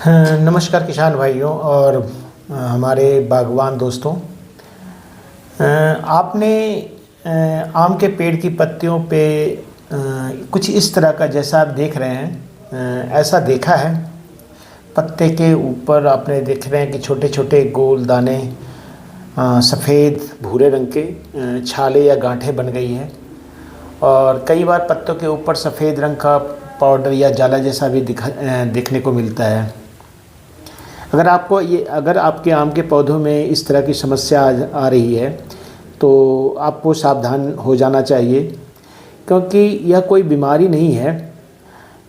हाँ, नमस्कार किसान भाइयों और हमारे बागवान दोस्तों। आपने आम के पेड़ की पत्तियों पे कुछ इस तरह का जैसा आप देख रहे हैं ऐसा देखा है। पत्ते के ऊपर आपने देख रहे हैं कि छोटे छोटे गोल दाने सफ़ेद भूरे रंग के छाले या गांठें बन गई हैं और कई बार पत्तों के ऊपर सफ़ेद रंग का पाउडर या जाला जैसा भी दिखने को मिलता है। अगर आपके आम के पौधों में इस तरह की समस्या आ रही है तो आपको सावधान हो जाना चाहिए, क्योंकि यह कोई बीमारी नहीं है।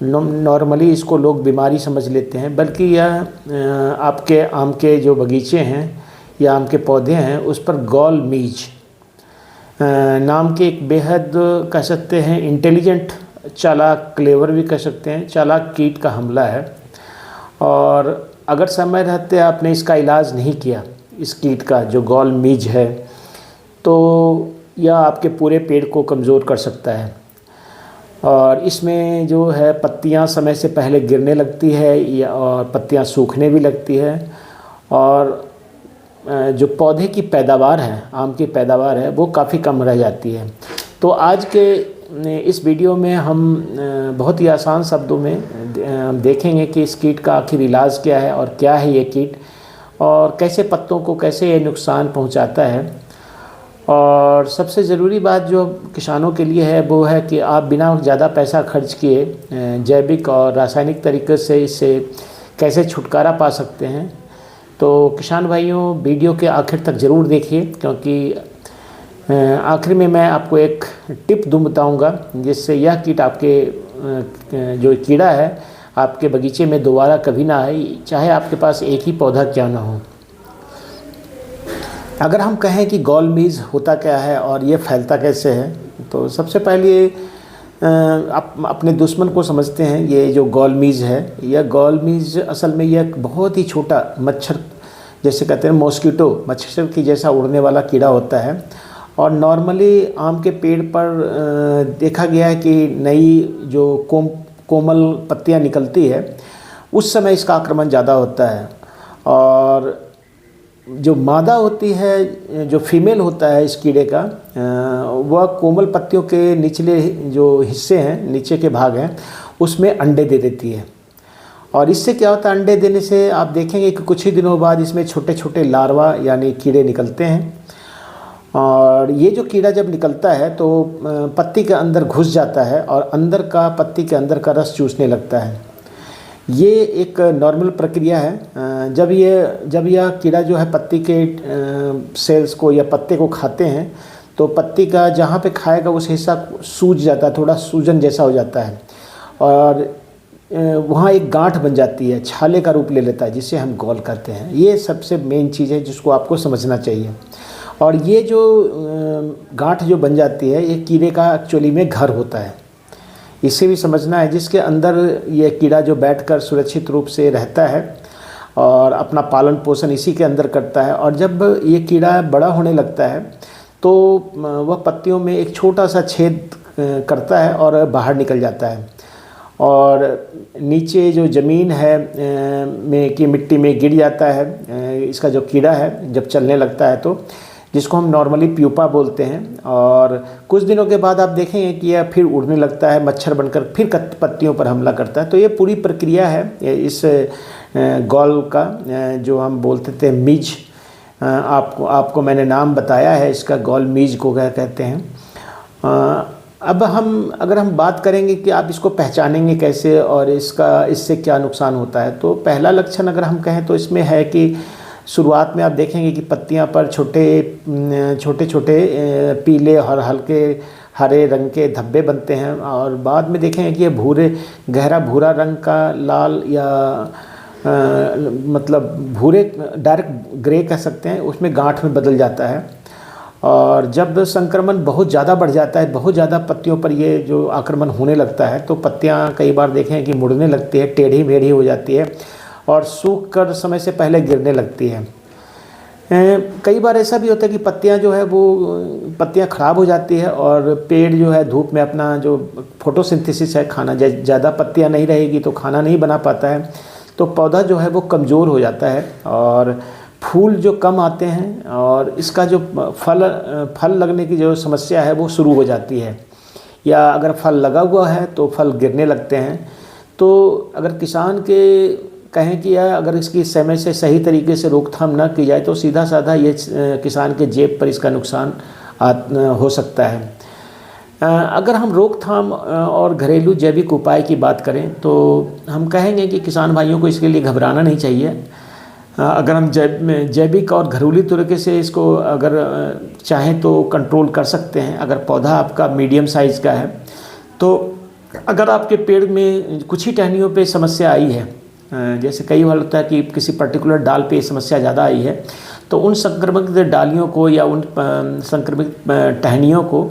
नॉर्मली इसको लोग बीमारी समझ लेते हैं, बल्कि यह आपके आम के जो बगीचे हैं या आम के पौधे हैं उस पर गॉल मीज नाम के एक बेहद कह सकते हैं इंटेलिजेंट, चालाक, क्लेवर भी कह सकते हैं, चालाक कीट का हमला है। और अगर समय रहते आपने इसका इलाज नहीं किया, इस कीट का जो गॉल मीज है, तो यह आपके पूरे पेड़ को कमज़ोर कर सकता है। और इसमें जो है पत्तियां समय से पहले गिरने लगती है या और पत्तियां सूखने भी लगती है, और जो पौधे की पैदावार है, आम की पैदावार है, वो काफ़ी कम रह जाती है। तो आज के इस वीडियो में हम बहुत ही आसान शब्दों में देखेंगे कि इस कीट का आखिर इलाज क्या है और क्या है ये कीट, और कैसे पत्तों को कैसे ये नुकसान पहुंचाता है। और सबसे ज़रूरी बात जो किसानों के लिए है वो है कि आप बिना ज़्यादा पैसा खर्च किए जैविक और रासायनिक तरीके से इससे कैसे छुटकारा पा सकते हैं। तो किसान भाइयों, वीडियो के आखिर तक ज़रूर देखिए, क्योंकि आखिर में मैं आपको एक टिप बताऊंगा जिससे यह कीट आपके जो कीड़ा है आपके बगीचे में दोबारा कभी ना आए, चाहे आपके पास एक ही पौधा क्यों ना हो। अगर हम कहें कि गॉल मीज होता क्या है और ये फैलता कैसे है, तो सबसे पहले आप अपने दुश्मन को समझते हैं। ये जो गॉल मीज है, यह गॉल मीज असल में यह बहुत ही छोटा मच्छर, जैसे कहते हैं मॉस्किटो, मच्छर की जैसा उड़ने वाला कीड़ा होता है। और नॉर्मली आम के पेड़ पर देखा गया है कि नई जो कोमल पत्तियां निकलती है उस समय इसका आक्रमण ज़्यादा होता है। और जो मादा होती है, जो फीमेल होता है इस कीड़े का, वह कोमल पत्तियों के निचले जो हिस्से हैं, नीचे के भाग हैं, उसमें अंडे दे देती है। और इससे क्या होता है, अंडे देने से आप देखेंगे कि कुछ ही दिनों बाद इसमें छोटे छोटे लार्वा यानी कीड़े निकलते हैं। और ये जो कीड़ा जब निकलता है तो पत्ती के अंदर घुस जाता है और अंदर का पत्ती के अंदर का रस चूसने लगता है। ये एक नॉर्मल प्रक्रिया है। जब यह कीड़ा जो है पत्ती के सेल्स को या पत्ते को खाते हैं तो पत्ती का जहाँ पे खाएगा उस हिस्सा सूज जाता है, थोड़ा सूजन जैसा हो जाता है, और वहाँ एक गांठ बन जाती है, छाले का रूप ले लेता है, जिसे हम गॉल कहते हैं। ये सबसे मेन चीज़ है जिसको आपको समझना चाहिए। और ये जो गांठ जो बन जाती है, ये कीड़े का एक्चुअली में घर होता है। इसे भी समझना है, जिसके अंदर ये कीड़ा जो बैठकर सुरक्षित रूप से रहता है और अपना पालन पोषण इसी के अंदर करता है। और जब ये कीड़ा बड़ा होने लगता है तो वह पत्तियों में एक छोटा सा छेद करता है और बाहर निकल जाता है, और नीचे जो ज़मीन है में की मिट्टी में गिर जाता है। इसका जो कीड़ा है जब चलने लगता है, तो जिसको हम नॉर्मली प्यूपा बोलते हैं, और कुछ दिनों के बाद आप देखेंगे कि यह फिर उड़ने लगता है, मच्छर बनकर फिर पत्तियों पर हमला करता है। तो ये पूरी प्रक्रिया है इस गॉल का, जो हम बोलते थे मीज। आपको मैंने नाम बताया है इसका, गॉल मीज को क्या कहते हैं। अब अगर हम बात करेंगे कि आप इसको पहचानेंगे कैसे और इससे क्या नुकसान होता है, तो पहला लक्षण अगर हम कहें तो इसमें है कि शुरुआत में आप देखेंगे कि पत्तियां पर छोटे छोटे पीले और हल्के हरे रंग के धब्बे बनते हैं, और बाद में देखेंगे कि ये गहरा भूरा रंग का, लाल या मतलब भूरे, डार्क ग्रे कह सकते हैं, उसमें गांठ में बदल जाता है। और जब संक्रमण बहुत ज़्यादा बढ़ जाता है, बहुत ज़्यादा पत्तियों पर ये जो आक्रमण होने लगता है, तो पत्तियां कई बार देखें कि मुड़ने लगती है, टेढ़ी मेढ़ी हो जाती है और सूख कर समय से पहले गिरने लगती है। कई बार ऐसा भी होता है कि पत्तियां जो है वो पत्तियां ख़राब हो जाती है और पेड़ जो है धूप में अपना जो फोटोसिंथेसिस है, खाना ज़्यादा पत्तियां नहीं रहेगी तो खाना नहीं बना पाता है, तो पौधा जो है वो कमज़ोर हो जाता है और फूल जो कम आते हैं और इसका जो फल लगने की जो समस्या है वो शुरू हो जाती है, या अगर फल लगा हुआ है तो फल गिरने लगते हैं। तो अगर किसान के कहें कि या अगर इसकी समय से सही तरीके से रोकथाम ना की जाए तो सीधा साधा ये किसान के जेब पर इसका नुकसान हो सकता है। अगर हम रोकथाम और घरेलू जैविक उपाय की बात करें तो हम कहेंगे कि किसान भाइयों को इसके लिए घबराना नहीं चाहिए। अगर हम जैविक और घरेलू तरीके से इसको अगर चाहें तो कंट्रोल कर सकते हैं। अगर पौधा आपका मीडियम साइज़ का है तो अगर आपके पेड़ में कुछ ही टहनियों पे समस्या आई है, जैसे कई बार होता है कि किसी पर्टिकुलर डाल पे समस्या ज़्यादा आई है, तो उन संक्रमित डालियों को या उन संक्रमित टहनियों को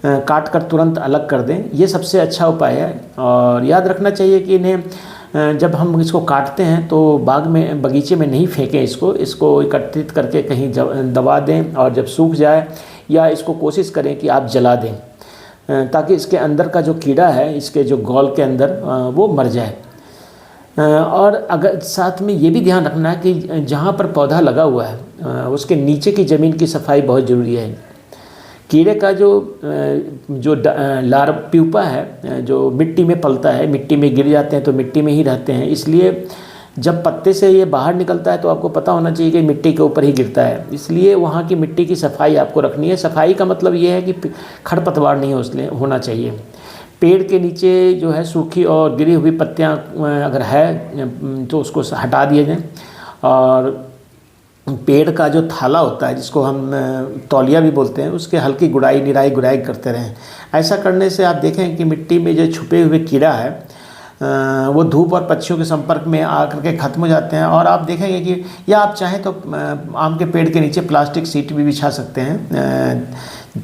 काट कर तुरंत अलग कर दें, ये सबसे अच्छा उपाय है। और याद रखना चाहिए कि इन्हें जब हम इसको काटते हैं तो बगीचे में नहीं फेंकें, इसको एकत्रित करके कहीं दबा दें और जब सूख जाए या इसको कोशिश करें कि आप जला दें, ताकि इसके अंदर का जो कीड़ा है इसके जो गॉल के अंदर वो मर जाए। और अगर साथ में ये भी ध्यान रखना है कि जहाँ पर पौधा लगा हुआ है उसके नीचे की ज़मीन की सफाई बहुत ज़रूरी है। कीड़े का जो लार प्यूपा है जो मिट्टी में पलता है, मिट्टी में गिर जाते हैं तो मिट्टी में ही रहते हैं, इसलिए जब पत्ते से ये बाहर निकलता है तो आपको पता होना चाहिए कि मिट्टी के ऊपर ही गिरता है, इसलिए वहाँ की मिट्टी की सफाई आपको रखनी है। सफाई का मतलब ये है कि खरपतवार नहीं होना चाहिए। पेड़ के नीचे जो है सूखी और गिरी हुई पत्तियाँ अगर है तो उसको हटा दिए जाएँ, और पेड़ का जो थाला होता है जिसको हम तौलिया भी बोलते हैं उसके हल्की निराई गुड़ाई करते रहें। ऐसा करने से आप देखें कि मिट्टी में जो छुपे हुए कीड़ा है वो धूप और पक्षियों के संपर्क में आकर के ख़त्म हो जाते हैं। और आप देखेंगे कि या आप चाहें तो आम के पेड़ के नीचे प्लास्टिक सीट भी बिछा सकते हैं,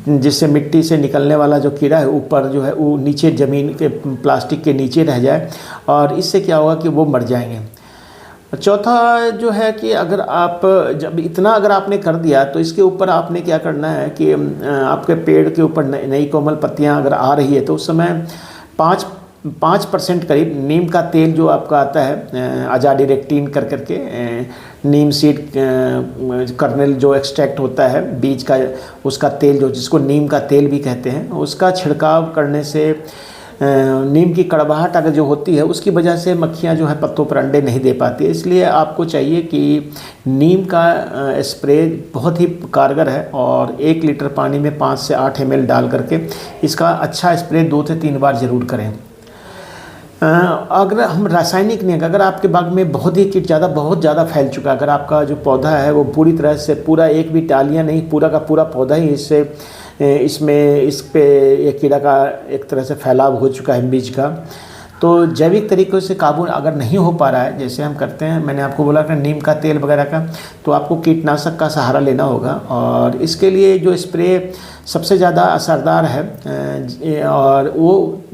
जिससे मिट्टी से निकलने वाला जो कीड़ा है ऊपर जो है वो नीचे ज़मीन के प्लास्टिक के नीचे रह जाए, और इससे क्या होगा कि वो मर जाएंगे। चौथा जो है कि अगर आप जब इतना अगर आपने कर दिया तो इसके ऊपर आपने क्या करना है कि आपके पेड़ के ऊपर नई कोमल पत्तियां अगर आ रही है तो उस समय 5% करीब नीम का तेल जो आपका आता है अजाडिरेक्टिन करके नीम सीड कर्नेल जो एक्सट्रैक्ट होता है बीज का, उसका तेल जो जिसको नीम का तेल भी कहते हैं, उसका छिड़काव करने से नीम की कड़वाहट अगर जो होती है उसकी वजह से मक्खियाँ जो है पत्तों पर अंडे नहीं दे पाती है। इसलिए आपको चाहिए कि नीम का स्प्रे बहुत ही कारगर है, और 1 लीटर पानी में 5 से 8 ml डाल करके इसका अच्छा स्प्रे 2 से 3 बार ज़रूर करें। अगर हम रासायनिक नहीं, अगर आपके बाग में बहुत ही कीट बहुत ज़्यादा फैल चुका है, अगर आपका जो पौधा है वो पूरी तरह से पूरा एक भी टालियाँ नहीं, पूरा का पूरा पौधा ही इस पे एक कीड़ा का एक तरह से फैलाव हो चुका है बीज का, तो जैविक तरीक़ों से काबू अगर नहीं हो पा रहा है, जैसे हम करते हैं, मैंने आपको बोला कि नीम का तेल वगैरह का, तो आपको कीटनाशक का सहारा लेना होगा। और इसके लिए जो स्प्रे सबसे ज़्यादा असरदार है और वो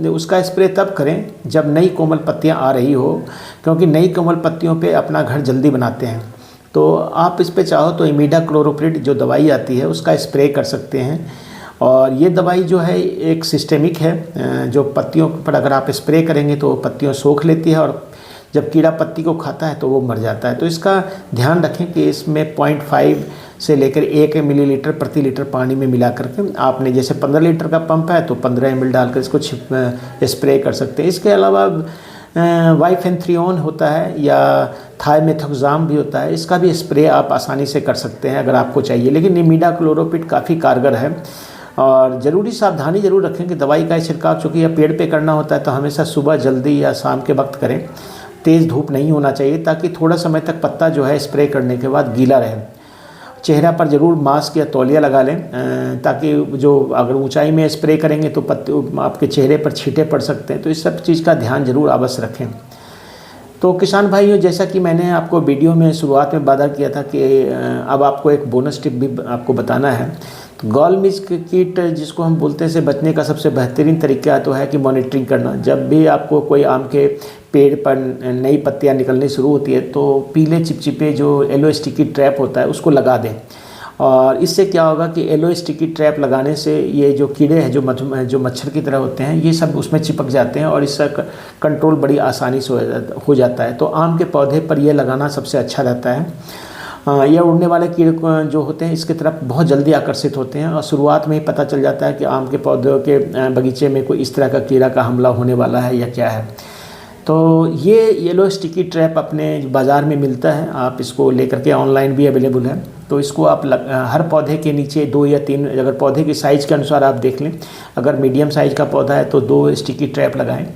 उसका स्प्रे तब करें जब नई कोमल पत्तियां आ रही हो, क्योंकि नई कोमल पत्तियों पे अपना घर जल्दी बनाते हैं। तो आप इस पे चाहो तो इमिडाक्लोरोप्रिड जो दवाई आती है उसका स्प्रे कर सकते हैं, और ये दवाई जो है एक सिस्टेमिक है, जो पत्तियों पर अगर आप स्प्रे करेंगे तो पत्तियों सोख लेती है, और जब कीड़ा पत्ती को खाता है तो वो मर जाता है। तो इसका ध्यान रखें कि इसमें 0.5 से लेकर 1 मिलीलीटर प्रति लीटर पानी में मिला करके आपने, जैसे 15 लीटर का पंप है तो 15 ml डालकर इसको स्प्रे कर सकते हैं। इसके अलावा वाइफेंथ्रियोन होता है या थाइमेथोक्साम भी होता है, इसका भी स्प्रे आप आसानी से कर सकते हैं अगर आपको चाहिए, लेकिन इमिडाक्लोरोप्रिड काफ़ी कारगर है। और ज़रूरी सावधानी ज़रूर रखें कि दवाई का छिड़काव चूँकि यह पेड़ पे करना होता है तो हमेशा सुबह जल्दी या शाम के वक्त करें, तेज़ धूप नहीं होना चाहिए, ताकि थोड़ा समय तक पत्ता जो है स्प्रे करने के बाद गीला रहे। चेहरा पर ज़रूर मास्क या तौलिया लगा लें, ताकि जो अगर ऊंचाई में स्प्रे करेंगे तो पत्ते आपके चेहरे पर छींटे पड़ सकते हैं, तो इस सब चीज़ का ध्यान ज़रूर अवश्य रखें। तो किसान भाइयों, जैसा कि मैंने आपको वीडियो में शुरुआत में वादा किया था कि अब आपको एक बोनस टिप भी आपको बताना है। तो गॉल मिज कीट जिसको हम बोलते हैं से बचने का सबसे बेहतरीन तरीका तो है कि मॉनिटरिंग करना। जब भी आपको कोई आम के पेड़ पर नई पत्तियां निकलनी शुरू होती है तो पीले चिपचिपे जो येलो स्टिकी ट्रैप होता है उसको लगा दें, और इससे क्या होगा कि येलो स्टिकी ट्रैप लगाने से ये जो कीड़े हैं जो मच्छर की तरह होते हैं, ये सब उसमें चिपक जाते हैं और इसका कंट्रोल बड़ी आसानी से हो जाता है। तो आम के पौधे पर यह लगाना सबसे अच्छा रहता है। यह उड़ने वाले कीड़े जो होते हैं इसकी तरफ बहुत जल्दी आकर्षित होते हैं और शुरुआत में ही पता चल जाता है कि आम के पौधों के बगीचे में कोई इस तरह का कीड़ा का हमला होने वाला है या क्या है। तो ये येलो स्टिकी ट्रैप अपने बाज़ार में मिलता है, आप इसको लेकर के, ऑनलाइन भी अवेलेबल है। तो इसको आप हर पौधे के नीचे 2 या 3, अगर पौधे की साइज़ के अनुसार आप देख लें, अगर मीडियम साइज़ का पौधा है तो 2 स्टिकी ट्रैप लगाएं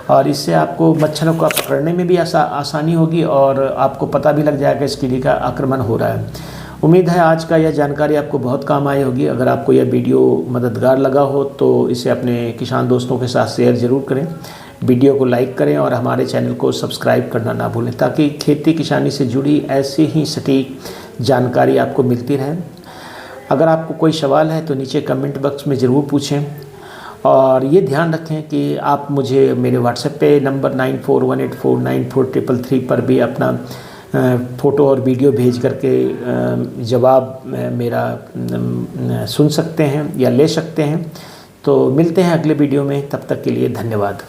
और इससे आपको मच्छरों को पकड़ने में भी आसानी होगी और आपको पता भी लग जाएगा इस कीड़े का आक्रमण हो रहा है। उम्मीद है आज का यह जानकारी आपको बहुत काम आई होगी। अगर आपको यह वीडियो मददगार लगा हो तो इसे अपने किसान दोस्तों के साथ शेयर ज़रूर करें, वीडियो को लाइक करें और हमारे चैनल को सब्सक्राइब करना ना भूलें, ताकि खेती किसानी से जुड़ी ऐसी ही सटीक जानकारी आपको मिलती रहे। अगर आपको कोई सवाल है तो नीचे कमेंट बॉक्स में ज़रूर पूछें और ये ध्यान रखें कि आप मुझे मेरे व्हाट्सएप पे नंबर 9418494333 पर भी अपना फ़ोटो और वीडियो भेज करके जवाब मेरा सुन सकते हैं या ले सकते हैं। तो मिलते हैं अगले वीडियो में, तब तक के लिए धन्यवाद।